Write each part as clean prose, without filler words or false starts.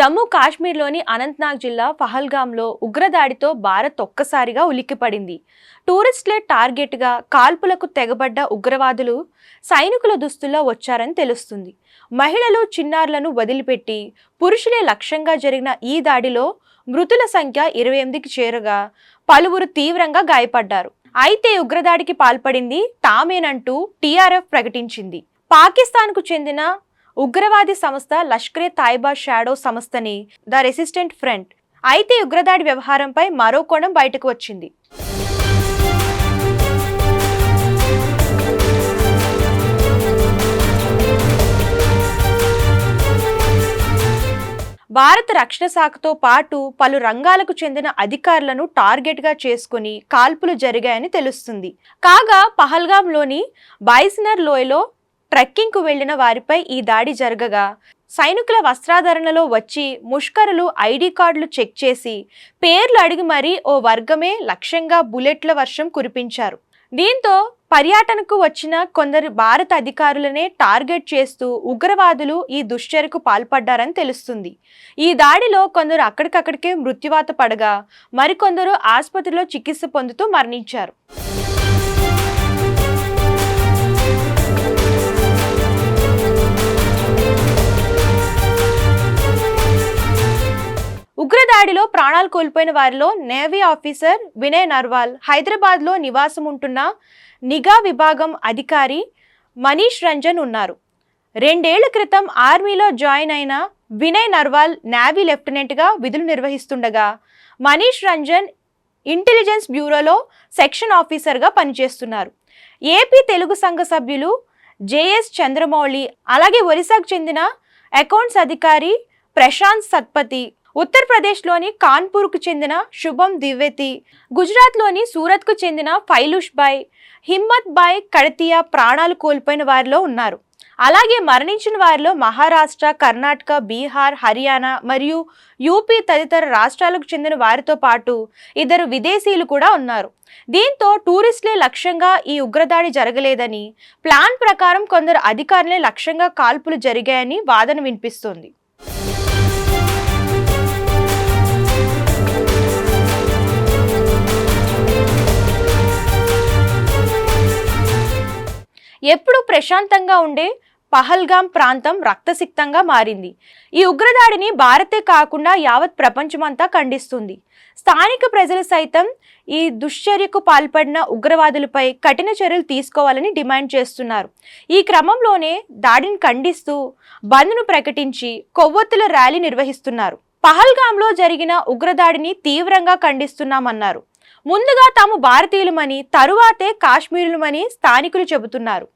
జమ్మూ కాశ్మీర్లోని అనంతనాగ్ జిల్లా పహల్గామ్లో ఉగ్రదాడితో భారత్ ఒక్కసారిగా ఉలిక్కిపడింది. టూరిస్టులే టార్గెట్గా కాల్పులకు తెగబడ్డ ఉగ్రవాదులు సైనికుల దుస్తుల్లో వచ్చారని తెలుస్తుంది. మహిళలు, చిన్నారులను వదిలిపెట్టి పురుషులే లక్ష్యంగా జరిగిన ఈ దాడిలో మృతుల సంఖ్య 28కి చేరగా పలువురు తీవ్రంగా గాయపడ్డారు. అయితే ఉగ్రదాడికి పాల్పడింది తామేనంటూ టీఆర్ఎఫ్ ప్రకటించింది. పాకిస్తాన్కు చెందిన ఉగ్రవాది సంస్థ లష్కరే తాయిబా షాడో సంస్థని ద రెసిస్టెంట్ ఫ్రంట్. అయితే ఉగ్రదాడి వ్యవహారంపై మరో కోణం బయటకు వచ్చింది. భారత రక్షణ శాఖతో పాటు పలు రంగాలకు చెందిన అధికారులను టార్గెట్గా చేసుకుని కాల్పులు జరిగాయని తెలుస్తుంది. కాగా పహల్గామ్లోని బైస్నర్ లోయలో ట్రెక్కింగ్కు వెళ్లిన వారిపై ఈ దాడి జరగగా సైనికుల వస్త్రాధరణలో వచ్చి ముష్కరులు ఐడి కార్డులు చెక్ చేసి పేర్లు అడిగి మరీ ఓ వర్గమే లక్ష్యంగా బుల్లెట్ల వర్షం కురిపించారు. దీంతో పర్యటనకు వచ్చిన కొందరు భారత అధికారులనే టార్గెట్ చేస్తూ ఉగ్రవాదులు ఈ దుశ్చర్యకు పాల్పడ్డారని తెలుస్తుంది. ఈ దాడిలో కొందరు అక్కడికక్కడికే మృత్యువాత పడగా మరికొందరు ఆసుపత్రిలో చికిత్స పొందుతూ మరణించారు. ఉగ్రదాడిలో ప్రాణాలు కోల్పోయిన వారిలో నేవీ ఆఫీసర్ వినయ్ నర్వాల్, హైదరాబాద్లో నివాసం ఉంటున్న నిఘా విభాగం అధికారి మనీష్ రంజన్ ఉన్నారు. 2 ఏళ్ల క్రితం ఆర్మీలో జాయిన్ అయిన వినయ్ నర్వాల్ నేవీ లెఫ్టినెంట్గా విధులు నిర్వహిస్తుండగా మనీష్ రంజన్ ఇంటెలిజెన్స్ బ్యూరోలో సెక్షన్ ఆఫీసర్గా పనిచేస్తున్నారు. ఏపీ తెలుగు సంఘ సభ్యులు జేఎస్ చంద్రమౌళి, అలాగే ఒరిస్సాకు చెందిన అకౌంట్స్ అధికారి ప్రశాంత్ సత్పతి, ఉత్తరప్రదేశ్లోని కాన్పూర్కు చెందిన శుభం ద్వివేది, గుజరాత్లోని సూరత్కు చెందిన ఫైలుష్ బాయ్, హిమ్మత్ బాయ్ కడతియా ప్రాణాలు కోల్పోయిన వారిలో ఉన్నారు. అలాగే మరణించిన వారిలో మహారాష్ట్ర, కర్ణాటక, బీహార్, హర్యానా మరియు యూపీ తదితర రాష్ట్రాలకు చెందిన వారితో పాటు 2 విదేశీయులు కూడా ఉన్నారు. దీంతో టూరిస్టులే లక్ష్యంగా ఈ ఉగ్రదాడి జరగలేదని, ప్లాన్ ప్రకారం కొందరు అధికారులే లక్ష్యంగా కాల్పులు జరిగాయని వాదన వినిపిస్తోంది. ఎప్పుడూ ప్రశాంతంగా ఉండే పహల్గామ్ ప్రాంతం రక్తసిక్తంగా మారింది. ఈ ఉగ్రదాడిని భారతే కాకుండా యావత్ ప్రపంచమంతా ఖండిస్తుంది. స్థానిక ప్రజలు సైతం ఈ దుశ్చర్యకు పాల్పడిన ఉగ్రవాదులపై కఠిన చర్యలు తీసుకోవాలని డిమాండ్ చేస్తున్నారు. ఈ క్రమంలోనే దాడిని ఖండిస్తూ బంద్ను ప్రకటించి కొవ్వొత్తుల ర్యాలీ నిర్వహిస్తున్నారు. పహల్గామ్లో జరిగిన ఉగ్రదాడిని తీవ్రంగా ఖండిస్తున్నామన్నారు. ముందుగా తాము భారతీయులమని, తరువాతే కాశ్మీరులమని స్థానికులు చెబుతున్నారు.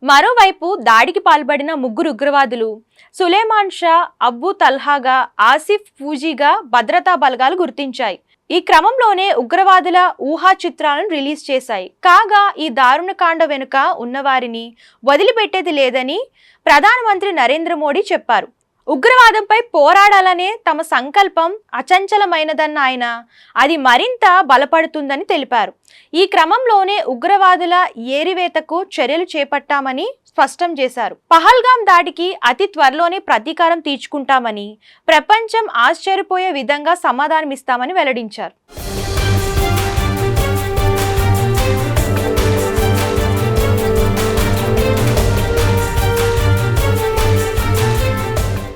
మరోవైపు దాడికి పాల్పడిన 3 ఉగ్రవాదులు సులేమాన్ షా, అబ్బు తల్హాగా, ఆసిఫ్ ఫూజీగా భద్రతా బలగాలు గుర్తించాయి. ఈ క్రమంలోనే ఉగ్రవాదుల ఊహా చిత్రాలను రిలీజ్ చేశాయి. కాగా ఈ దారుణకాండ వెనుక ఉన్నవారిని వదిలిపెట్టేది లేదని ప్రధానమంత్రి నరేంద్ర మోడీ చెప్పారు. ఉగ్రవాదంపై పోరాడాలనే తమ సంకల్పం అచంచలమైనదన్న ఆయన అది మరింత బలపడుతుందని తెలిపారు. ఈ క్రమంలోనే ఉగ్రవాదుల ఏరివేతకు చర్యలు చేపట్టామని స్పష్టం చేశారు. పహల్గామ్ దాడికి అతి త్వరలోనే ప్రతీకారం తీర్చుకుంటామని, ప్రపంచం ఆశ్చర్యపోయే విధంగా సమాధానమిస్తామని వెల్లడించారు.